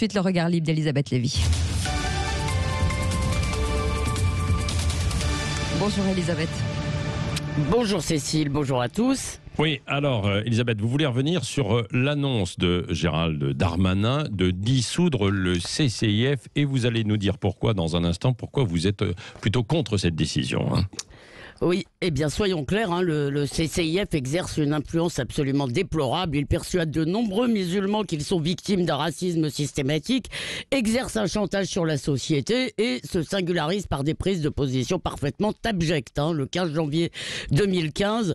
suite le regard libre d'Elisabeth Lévy. Bonjour Elisabeth. Bonjour Cécile, bonjour à tous. Oui, alors Elisabeth, vous voulez revenir sur l'annonce de Gérald Darmanin de dissoudre le CCIF et vous allez nous dire pourquoi dans un instant, pourquoi vous êtes plutôt contre cette décision. Oui, eh bien soyons clairs, le CCIF exerce une influence absolument déplorable. Il persuade de nombreux musulmans qu'ils sont victimes d'un racisme systématique, exerce un chantage sur la société et se singularise par des prises de position parfaitement abjectes. Le 15 janvier 2015,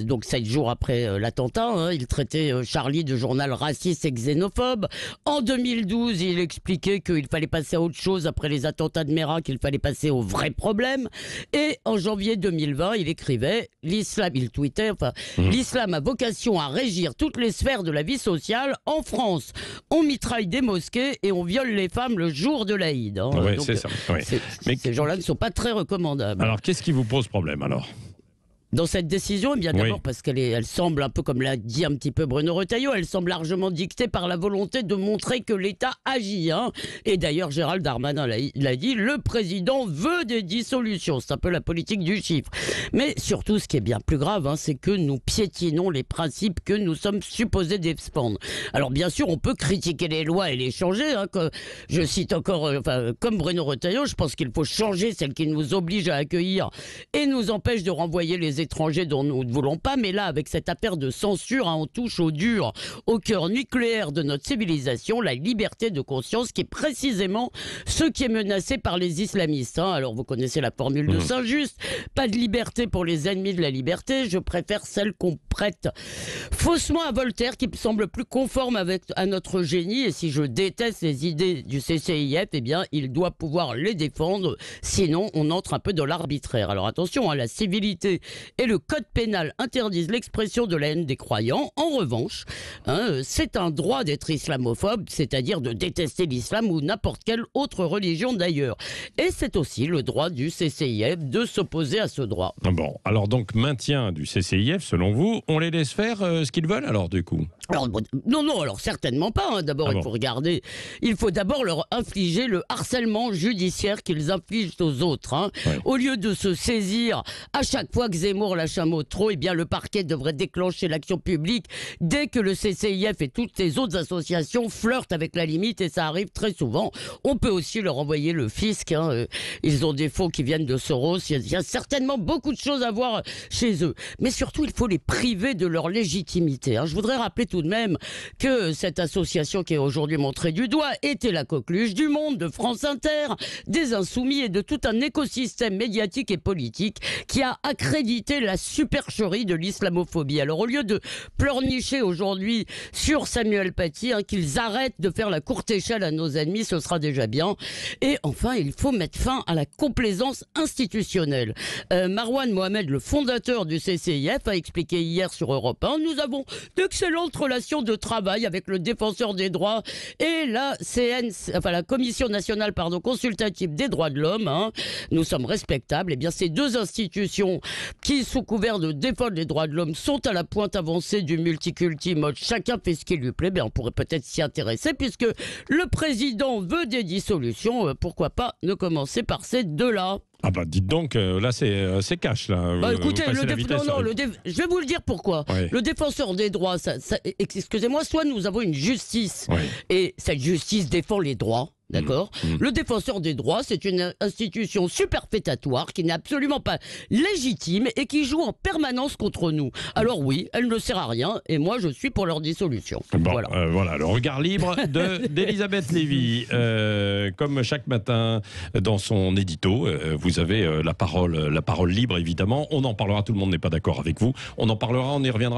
donc 7 jours après l'attentat, il traitait Charlie de journal raciste et xénophobe. En 2012, il expliquait qu'il fallait passer à autre chose après les attentats de Mera, qu'il fallait passer aux vrais problèmes. Et en janvier 2020, il écrivait l'islam, il tweetait, l'islam a vocation à régir toutes les sphères de la vie sociale. En France, on mitraille des mosquées et on viole les femmes le jour de l'Aïd. Oui, c'est ça. Oui. Mais ces gens-là ne sont pas très recommandables. Alors, qu'est-ce qui vous pose problème alors ? Dans cette décision, eh bien d'abord parce qu'elle semble un peu, comme l'a dit un petit peu Bruno Retailleau, elle semble largement dictée par la volonté de montrer que l'État agit. Et d'ailleurs, Gérald Darmanin l'a dit, le président veut des dissolutions. C'est un peu la politique du chiffre. Mais surtout, ce qui est bien plus grave, c'est que nous piétinons les principes que nous sommes supposés défendre. Alors bien sûr, on peut critiquer les lois et les changer. Je cite encore, comme Bruno Retailleau, je pense qu'il faut changer celles qui nous obligent à accueillir et nous empêchent de renvoyer les étrangers dont nous ne voulons pas. Mais là, avec cette affaire de censure, on touche au dur, au cœur nucléaire de notre civilisation, la liberté de conscience, qui est précisément ce qui est menacé par les islamistes. Alors vous connaissez la formule de Saint-Just, pas de liberté pour les ennemis de la liberté, je préfère celle qu'on prête faussement à Voltaire, qui me semble plus conforme à notre génie. Et si je déteste les idées du CCIF, eh bien il doit pouvoir les défendre, sinon on entre un peu dans l'arbitraire. Alors attention, la civilité et le code pénal interdisent l'expression de la haine des croyants. En revanche, c'est un droit d'être islamophobe, c'est-à-dire de détester l'islam ou n'importe quelle autre religion d'ailleurs. Et c'est aussi le droit du CCIF de s'opposer à ce droit. Bon, alors donc maintien du CCIF, selon vous, on les laisse faire ce qu'ils veulent alors du coup ? Alors, non, alors certainement pas. D'abord, il faut regarder. Il faut d'abord leur infliger le harcèlement judiciaire qu'ils infligent aux autres. Ouais. Au lieu de se saisir à chaque fois que Zemmour lâche un mot trop, eh bien le parquet devrait déclencher l'action publique dès que le CCIF et toutes les autres associations flirtent avec la limite, et ça arrive très souvent. On peut aussi leur envoyer le fisc. Ils ont des fonds qui viennent de Soros. Il y a certainement beaucoup de choses à voir chez eux. Mais surtout, il faut les priver de leur légitimité. Je voudrais rappeler tout de même que cette association qui est aujourd'hui montrée du doigt était la coqueluche du Monde, de France Inter, des Insoumis et de tout un écosystème médiatique et politique qui a accrédité la supercherie de l'islamophobie. Alors au lieu de pleurnicher aujourd'hui sur Samuel Paty, qu'ils arrêtent de faire la courte échelle à nos ennemis, ce sera déjà bien. Et enfin, il faut mettre fin à la complaisance institutionnelle. Marwan Mohamed, le fondateur du CCIF, a expliqué hier sur Europe 1, nous avons d'excellentes relations de travail avec le défenseur des droits et la Commission nationale consultative des droits de l'homme. Nous sommes respectables. Eh bien, ces deux institutions qui, sous couvert de défendre les droits de l'homme, sont à la pointe avancée du multiculti mode chacun fait ce qui lui plaît. On pourrait peut-être s'y intéresser puisque le président veut des dissolutions. Pourquoi pas ne commencer par ces deux-là? Ah bah dites donc, là c'est cash là. Écoutez, je vais vous le dire pourquoi. Ouais. Le défenseur des droits, excusez-moi, soit nous avons une justice et cette justice défend les droits. D'accord. Le défenseur des droits, c'est une institution superfétatoire qui n'est absolument pas légitime et qui joue en permanence contre nous. Alors oui, elle ne sert à rien et moi je suis pour leur dissolution. Bon, voilà. Le regard libre d'Elisabeth Lévy. Comme chaque matin dans son édito, vous avez la parole libre évidemment. On en parlera, tout le monde n'est pas d'accord avec vous. On en parlera, on y reviendra.